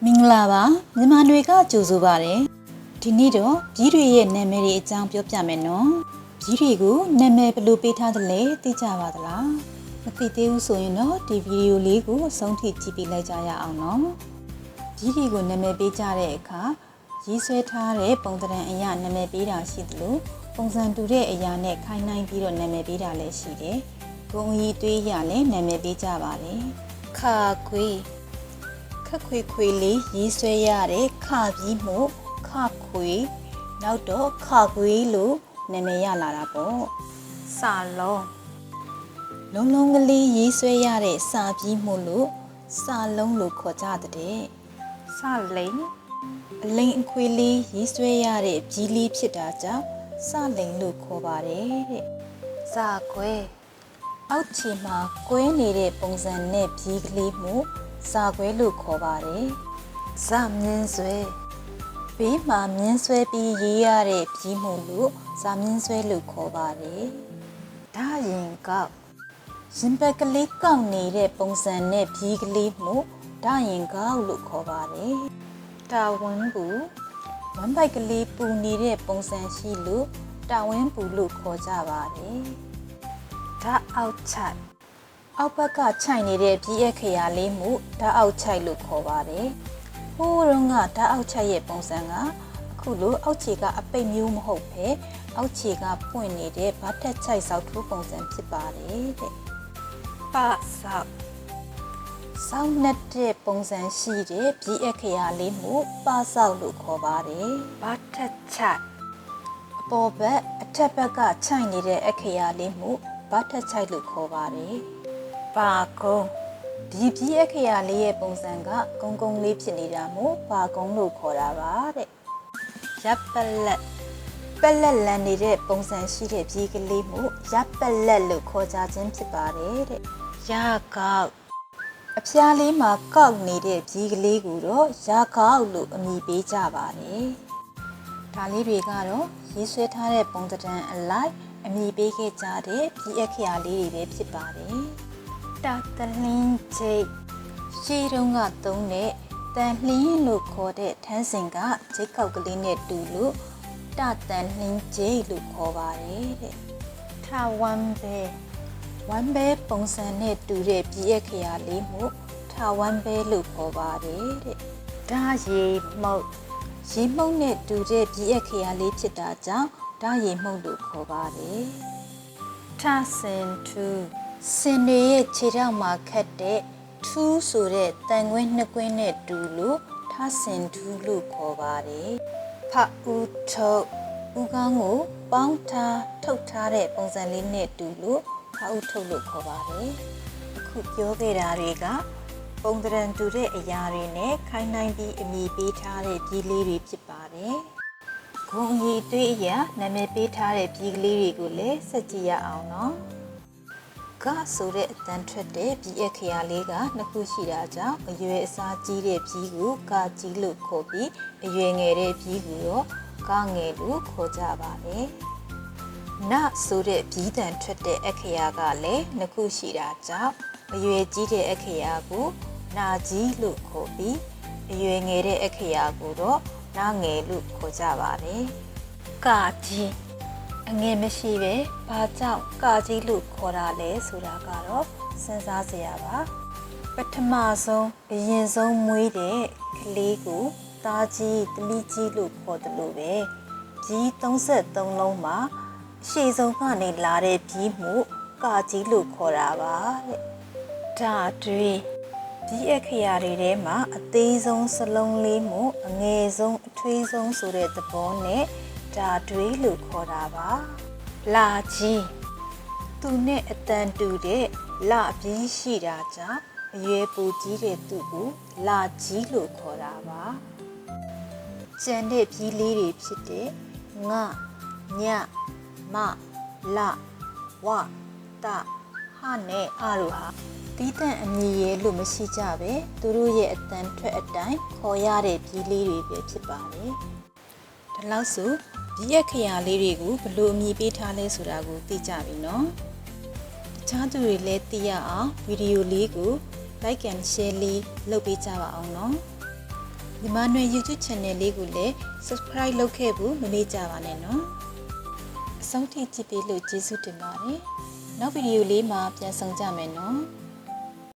မင်္ဂလာပါမြန်မာတွေကကြိုဆိုပါရစေဒီနေ့တော့ပြည်တွေရဲ့နာမည်တွေအကြောင်းပြောပြမယ်နော်ပြည်တွေကိုနာမည်ဘယ်လိုပေးထားသလဲသိကြပါသလားမသိသေးဘူးဆိုရင်တော့ဒီဗီဒီယိုလေးကိုအဆုံးထိကြည့်ပြီးလိုက်ကြရအောင်နော်ပြည်တွေကိုနာမည်ပေးကြတဲ့အခါရေးဆွဲထားတဲ့ပုံသဏ္ဍာန်အရာနာမည်ပေးတာရှိသလိုပုံစံတူတဲ့အရာနဲ့ခိုင်းနိုင်ပြီးတော့နာမည်ပေးတာလည်းရှိတယ်ဂုံကြီးတွေးရလည်းနာမည်ပေးကြပါတယ်ခါခွေခက်ခွေခွေလေးရေးဆွဲရတဲ့ခပြီးမှုခခွေနောက်တော့ခခွေလို့နာမည်ရလာတာပေါ့စာလုံးလုံးလုံးကလေးရေးဆွဲရတဲ့စာပြီးမှုလို့စာလုံးလို့ခေါ်ကြတဲ့စာလိန်အလိန်အခွေလေးရေးဆွဲရတဲ့ပြီးလေးဖြစ်တာကြောင့်စာလိန်လို့ခေါ်ပါတယ်တဲ့စာခွဲအောက်ခြေမှာကွဲနေတဲ့ပုံစံနဲ့ပြီးကလေးမှုစာခွဲလို့ခေါ်ပါတယ်။ဇမြင်းဆွဲဘေးမှာမြင်းဆွဲပြီးရေးရတဲ့ပြီးမှုလို့ဇမြင်းဆွဲလို့ခေါ်ပါတယ်။ဒါရင်ကောက်ရင်ဘက်ကလေးကောက်နေတဲ့ပုံစံနဲ့ပြီးကလေးမှုဒါရင်ကောက်လို့ခေါ်ပါတယ်။တာဝင်းပူဝမ်းပိုက်ကလေးပူနေတဲ့ပုံစံရှိလို့တာဝင်းပူလို့ခေါ်ကြပါတယ်။ဒါအောက်ချိုက်အောက်ဘက်ကခြိုက်နေတဲ့ပြီးအခရာလေးမှုဓာတ်အောက်ခြိုက်လို့ခေါ်ပါတယ်။ဟိုးတုန်းကဓာတ်အောက်ခြိုက်ရဲ့ပုံစံကအခုလိုအောက်ခြေကအပိတ်မျိုးမဟုတ်ဘဲအောက်ခြေကပွင့်နေတဲ့ဗတ်ထက်ခြိုက်ဆောက်ထိုးပုံစံဖြစ်ပါတယ်တဲ့။ပဆောက်ဆောင်းတဲ့ပုံစံရှိတဲ့ပြီးအခရာလေးမှုပဆောက်လို့ခေါ်ပါတယ်။ဗတ်ထက်ခြိုက်အပေါ်ဘက်အထက်ဘက်ကခြိုက်နေတဲ့အခရာလေးမှုဗတ်ထက်ခြိုက်လို့ခေါ်ပါတယ်။ပါကုန်းဒီပြီးအခရာလေးရဲ့ပုံစံကကုန်းကုန်းလေးဖြစ်နေတာမို့ပါကုန်းလို့ခေါ်တာပါတဲ့ရပ်ပလက်ပလက်လန်နေတဲ့ပုံစံရှိတဲ့ပြီးကလေးမို့ရပ်ပလက်လို့ခေါ်ကြခြင်းဖြစ်ပါတယ်တဲ့ရကောက်အဖျားလေးမှာကောက်နေတဲ့ပြီးကလေးကိုတော့ရကောက်လို့အမည်ပေးကြပါတယ်ဒါလေးတွေကတော့ရေးဆွဲထားတဲ့ပုံသဏ္ဍာန်အလိုက်အမည်ပေးခဲ့ကြတဲ့ပြီးအခရာလေးတွေပဲဖြစ်ပါတယ်တာတလင်းကျိတ်ရှေးတုန်းကသုံးတဲ့တန်လှင်းလို့ခေါ်တဲ့ထန်းစင်ကကျိတ်ကောက်ကလေးနဲ့တူလို့တာတန်လှင်းကျိတ်လို့ခေါ်ပါတယ်တဲ့ထဝမ်ပဲဝမ်ပဲပုံစံနဲ့တူတဲ့ပြီးအခရာလေးမို့ထဝမ်ပဲလို့ခေါ်ပါတယ်တဲ့ဒါရေမှုတ်ရေမှုတ်နဲ့တူတဲ့ပြီးအခရာလေးဖြစ်တာကြောင့်ဒါရေမှုတ်လို့ခေါ်ပါတယ်ထဆင်တူစင်တွေရဲ့ခြေထောက်မှာခတ်တဲ့ထူးဆိုတဲ့တန်ခွင်းနှစ်ခွင်းနဲ့တူလို့ထဆင်ထူးလို့ခေါ်ပါတယ်ဖဦးထုတ်ဦးကောင်းကိုပေါင်းထားထုတ်ထားတဲ့ပုံစံလေးနဲ့တူလို့ဖဦးထုတ်လို့ခေါ်ပါတယ်အခုပြောခဲ့တာတွေကပုံသဏ္ဍာန်တူတဲ့အရာတွေနဲ့ခိုင်းနိုင်ပြီးအမည်ပေးထားတဲ့ပြည်လေးတွေဖြစ်ပါတယ်ဂုံရီတွေးအရာနာမည်ပေးထားတဲ့ပြည်ကလေးတွေကိုလည်းဆက်ကြည့်ရအောင်နော်ကဆိုတဲ့အတန်ထွက်တဲ့ပြီးအခရာလေးကနှစ်ခုရှိတာကြောင့်အရွယ်အစားကြီးတဲ့ပြီးကိုကကြီးလို့ခေါ်ပြီးအရွယ်ငယ်တဲ့ပြီးကိုတော့ကငယ်လို့ခေါ်ကြပါတယ်။နဆိုတဲ့ပြီးတန်ထွက်တဲ့အခရာကလည်းနှစ်ခုရှိတာကြောင့်အရွယ်ကြီးတဲ့အခရာကိုနာကြီးလို့ခေါ်ပြီးအရွယ်ငယ်တဲ့အခရာကိုတော့နာငယ်လို့ခေါ်ကြပါတယ်။ကကြီးအငယ်မရှိပဲဘာကြောင့်ကာကြီးလို့ခေါ်တာလဲဆိုတာကတော့စဉ်းစားစရာပါပထမဆုံးအရင်ဆုံးမွေးတဲ့ကလေးကိုသားကြီးသမီးကြီးလို့ခေါ်တယ်လို့ပဲကြီး33လုံးမှာအရှိဆုံးကနေလာတဲ့ပြီးမှုကာကြီးလို့ခေါ်တာပါတဲ့ဒါတွေဒီအခရာတွေထဲမှာအသေးဆုံးစလုံးလေးမှုအငယ်ဆုံးအထွေးဆုံးဆိုတဲ့သဘောနဲ့ဒါတွေလို့ခေါ်တာပါလာကြီးသူနဲ့အတန်တူတဲ့လာပြီးရှိတာကြောင့်အရွယ်ပူကြီးတဲ့သူကိုလာကြီးလို့ခေါ်တာပါကျန်တဲ့ပြီးလေးတွေဖြစ်တဲ့ငညမလဝတဟနဲ့အတို့ဟာတီးတန့်အမည်ရဲ့လို့မရှိကြပဲသူတို့ရဲ့အတန်ထွက်အတိုင်းခေါ်ရတဲ့ပြီးလေးတွေပဲဖြစ်ပါတယ်ဒါလို့ဆိုဒီအခရာလေးတွေကိုဘယ်လိုအမည်ပေးထားလဲဆိုတာကိုသိကြပြီနော်တခြားသူတွေလည်းသိရအောင်ဗီဒီယိုလေးကို like and share လေးလုပ်ပေးကြပါအောင်နော် ညီမနွယ် YouTube channel လေးကိုလည်း subscribe လုပ်ခဲ့ဖို့မမေ့ကြပါနဲ့နော်အဆုံးထိကြည့်ပေးလို့ကျေးဇူးတင်ပါတယ်နောက်ဗီဒီယိုလေးမှာပြန်ဆောင်ကြမယ်နော်